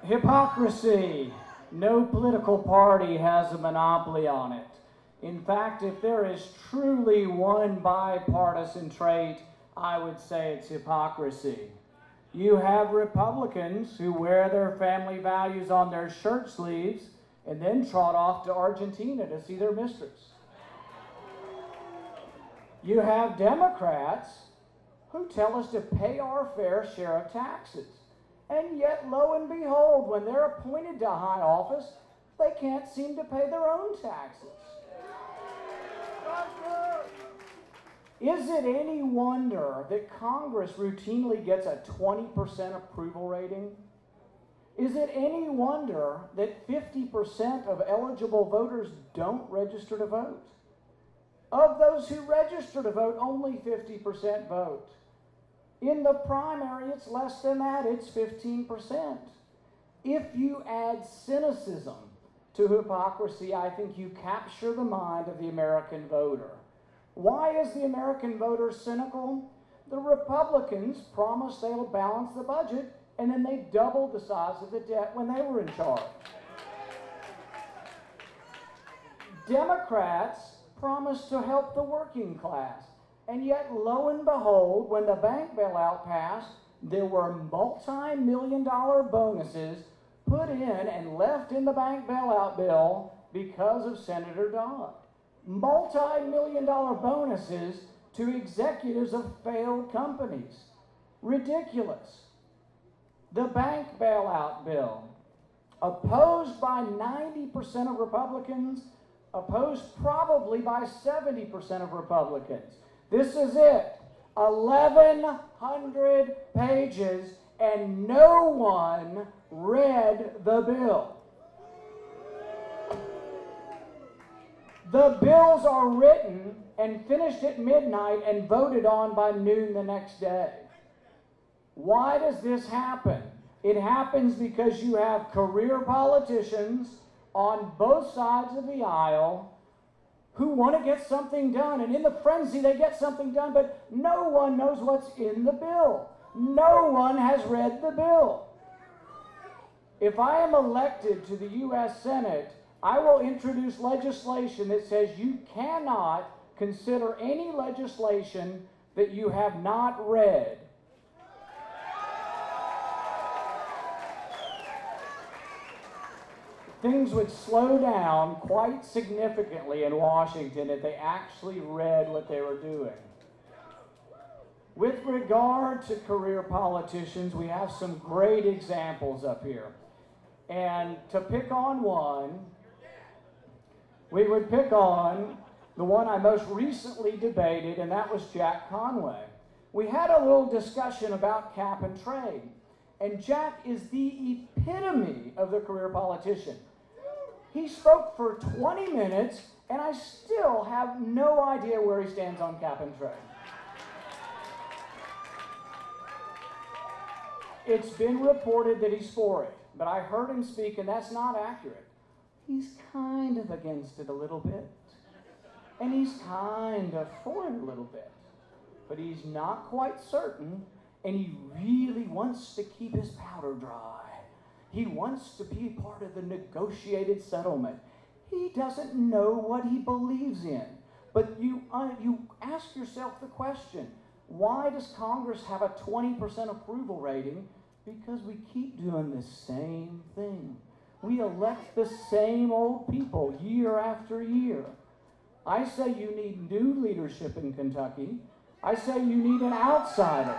Hypocrisy. No political party has a monopoly on it. In fact, if there is truly one bipartisan trait, I would say it's hypocrisy. You have Republicans who wear their family values on their shirt sleeves and then trot off to Argentina to see their mistress. You have Democrats who tell us to pay our fair share of taxes. And yet, lo and behold, when they're appointed to high office, they can't seem to pay their own taxes. Is it any wonder that Congress routinely gets a 20% approval rating? Is it any wonder that 50% of eligible voters don't register to vote? Of those who register to vote, only 50% vote. In the primary, it's less than that, it's 15%. If you add cynicism to hypocrisy, I think you capture the mind of the American voter. Why is the American voter cynical? The Republicans promised they will balance the budget, and then they doubled the size of the debt when they were in charge. Democrats promised to help the working class. And yet, lo and behold, when the bank bailout passed, there were multi-million-dollar bonuses put in and left in the bank bailout bill because of Senator Dodd. Multi-million-dollar bonuses to executives of failed companies. Ridiculous. The bank bailout bill, opposed by 90% of Republicans, opposed probably by 70% of Republicans. This is it, 1,100 pages, and no one read the bill. The bills are written and finished at midnight and voted on by noon the next day. Why does this happen? It happens because you have career politicians on both sides of the aisle who want to get something done, and in the frenzy they get something done, but no one knows what's in the bill. No one has read the bill. If I am elected to the U.S. Senate, I will introduce legislation that says you cannot consider any legislation that you have not read. Things would slow down quite significantly in Washington if they actually read what they were doing. With regard to career politicians, we have some great examples up here. And to pick on one, we would pick on the one I most recently debated, and that was Jack Conway. We had a little discussion about cap and trade, and Jack is the epitome of the career politician. He spoke for 20 minutes, and I still have no idea where he stands on cap and trade. It's been reported that he's for it, but I heard him speak, and that's not accurate. He's kind of against it a little bit, and he's kind of for it a little bit, but he's not quite certain, and he really wants to keep his powder dry. He wants to be part of the negotiated settlement. He doesn't know what he believes in. But you ask yourself the question, why does Congress have a 20% approval rating? Because we keep doing the same thing. We elect the same old people year after year. I say you need new leadership in Kentucky. I say you need an outsider.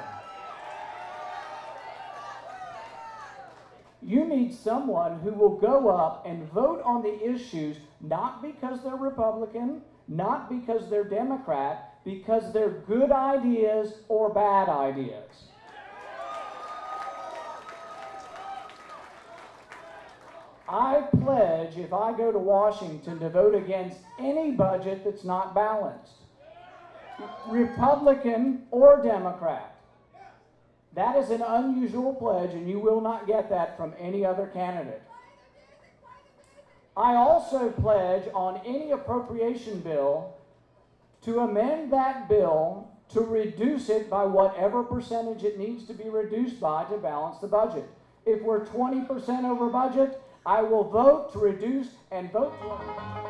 You need someone who will go up and vote on the issues, not because they're Republican, not because they're Democrat, because they're good ideas or bad ideas. I pledge, if I go to Washington, to vote against any budget that's not balanced, Republican or Democrat. That is an unusual pledge, and you will not get that from any other candidate. I also pledge on any appropriation bill to amend that bill to reduce it by whatever percentage it needs to be reduced by to balance the budget. If we're 20% over budget, I will vote to reduce and vote to...